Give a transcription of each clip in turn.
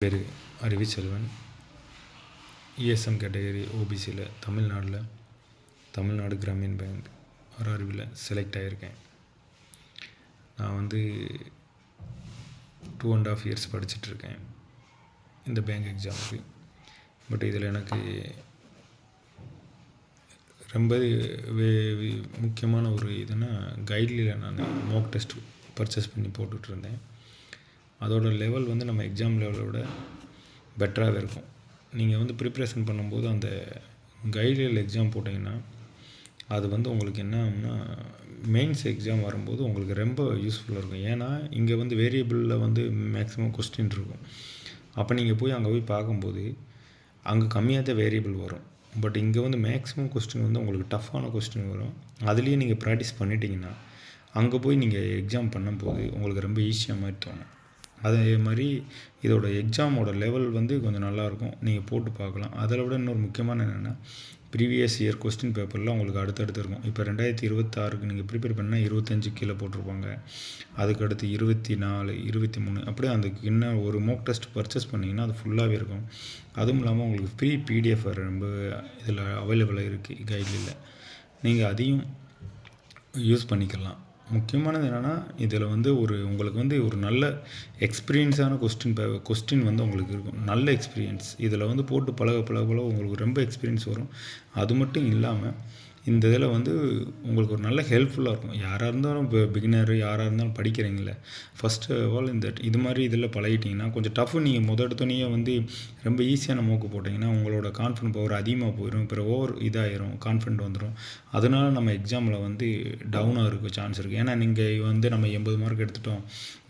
பேர் Arivichelvan. ESM category ஓபிசியில் Tamil Nadu Grameen bank ஆர்ஆர்பியில் செலக்ட் ஆகியிருக்கேன். நான் 2.5 years படிச்சுட்ருக்கேன் இந்த பேங்க் எக்ஸாமுக்கு. பட் இதில் எனக்கு ரொம்ப முக்கியமான ஒரு இதுனா கைட்லியில் நான் மாக் டெஸ்ட் பர்ச்சேஸ் பண்ணி போட்டுட்ருந்தேன். அதோட லெவல் நம்ம எக்ஸாம் லெவலை விட பெட்டராகவே இருக்கும். நீங்கள் ப்ரிப்ரேஷன் பண்ணும்போது அந்த கைட்லியில் எக்ஸாம் போட்டிங்கன்னா அது உங்களுக்கு என்ன ஆகும்னா மெயின்ஸ் எக்ஸாம் வரும்போது உங்களுக்கு ரொம்ப யூஸ்ஃபுல்லாக இருக்கும். ஏன்னா இங்கே வேரியபிளில் மேக்ஸிமம் கொஸ்டின் இருக்கும். அப்போ நீங்கள் அங்கே போய் பார்க்கும்போது அங்கே கம்மியாக தான் வேரியபிள் வரும். பட் இங்கே மேக்ஸிமம் கொஸ்டின் உங்களுக்கு டஃப்பான கொஸ்டின் வரும். அதுலேயே நீங்கள் ப்ராக்டிஸ் பண்ணிட்டீங்கன்னா அங்கே போய் நீங்கள் எக்ஸாம் பண்ணும்போது உங்களுக்கு ரொம்ப ஈஸியாக மாதிரி தோணும். அதே மாதிரி இதோட எக்ஸாமோட லெவல் கொஞ்சம் நல்லாயிருக்கும். நீங்கள் போட்டு பார்க்கலாம். அதில் விட இன்னொரு முக்கியமான என்னென்னா ப்ரீவியஸ் இயர் கொஸ்டின் பேப்பரில் உங்களுக்கு அடுத்தடுத்து இருக்கும். இப்போ 2026க்கு நீங்கள் ப்ரிப்பேர் பண்ணால் 25 கீழே போட்டிருப்பாங்க. அதுக்கடுத்து 24, 23 அப்படியே அதுக்கு இன்னும் ஒரு மோக் டெஸ்ட் பர்ச்சேஸ் பண்ணிங்கன்னா அது ஃபுல்லாகவே இருக்கும். அதுவும் இல்லாமல் உங்களுக்கு ஃப்ரீ பிடிஎஃப் ரொம்ப இதில் அவைலபிளாக இருக்குது கைட்லியில். நீங்கள் அதையும் யூஸ் பண்ணிக்கலாம். முக்கியமானது என்னென்னா இதில் உங்களுக்கு ஒரு நல்ல எக்ஸ்பீரியன்ஸான கொஸ்டின் உங்களுக்கு இருக்கும். நல்ல எக்ஸ்பீரியன்ஸ் இதில் போட்டு பழக உங்களுக்கு ரொம்ப எக்ஸ்பீரியன்ஸ் வரும். அது மட்டும் இல்லாமல் இந்த இதில் உங்களுக்கு ஒரு நல்ல ஹெல்ப்ஃபுல்லாக இருக்கும். யாராக இருந்தாலும் இப்போ பிகினர் யாராக இருந்தாலும் படிக்கிறீங்கள ஃபஸ்ட்டு ஆஃப் ஆல் இது மாதிரி இதில் பழகிட்டிங்கன்னா கொஞ்சம் டஃப்பு. நீங்கள் எடுத்தோடனே ரொம்ப ஈஸியான மோக்கு போட்டிங்கன்னா உங்களோட கான்ஃபிடன்ட் பவர் அதிகமாக போயிடும். அப்புறம் இதாகிடும், கான்ஃபிடென்ட் வந்துடும். அதனால் நம்ம எக்ஸாமில் டவுனாக இருக்க சான்ஸ் இருக்குது. ஏன்னா நீங்கள் நம்ம 80 மார்க் எடுத்துட்டோம்,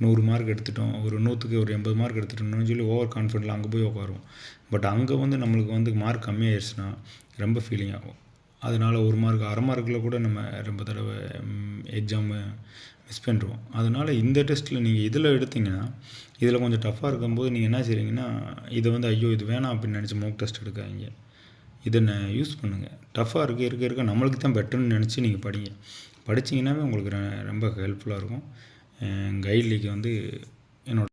100 மார்க் எடுத்துட்டோம், ஒரு 100க்கு ஒரு 80 மார்க் எடுத்துட்டோம்னு சொல்லி ஓவர் கான்ஃபிடென்ட்டில் அங்கே போய் உட்காருவோம். பட் அங்கே நம்மளுக்கு மார்க் கம்மியாகிடுச்சுன்னா ரொம்ப ஃபீலிங் ஆகும். அதனால் 1 மார்க் அரை மார்க்கில் கூட நம்ம ரொம்ப தடவை எக்ஸாமு மிஸ் பண்ணிடுவோம். அதனால் இந்த டெஸ்ட்டில் நீங்கள் இதில் எடுத்திங்கன்னா இதில் கொஞ்சம் டஃப்பாக இருக்கும்போது நீங்கள் என்ன செய்கிறீங்கன்னா இதை ஐயோ இது வேணாம் அப்படின்னு நினச்சி மோக் டெஸ்ட் எடுக்காதீங்க. இதை யூஸ் பண்ணுங்கள். டஃப்பாக இருக்க நம்மளுக்கு தான் பெட்டர்னு நினச்சி நீங்கள் படிச்சிங்கன்னாவே உங்களுக்கு ரொம்ப ஹெல்ப்ஃபுல்லாக இருக்கும். கைட்லிக்கு என்னோட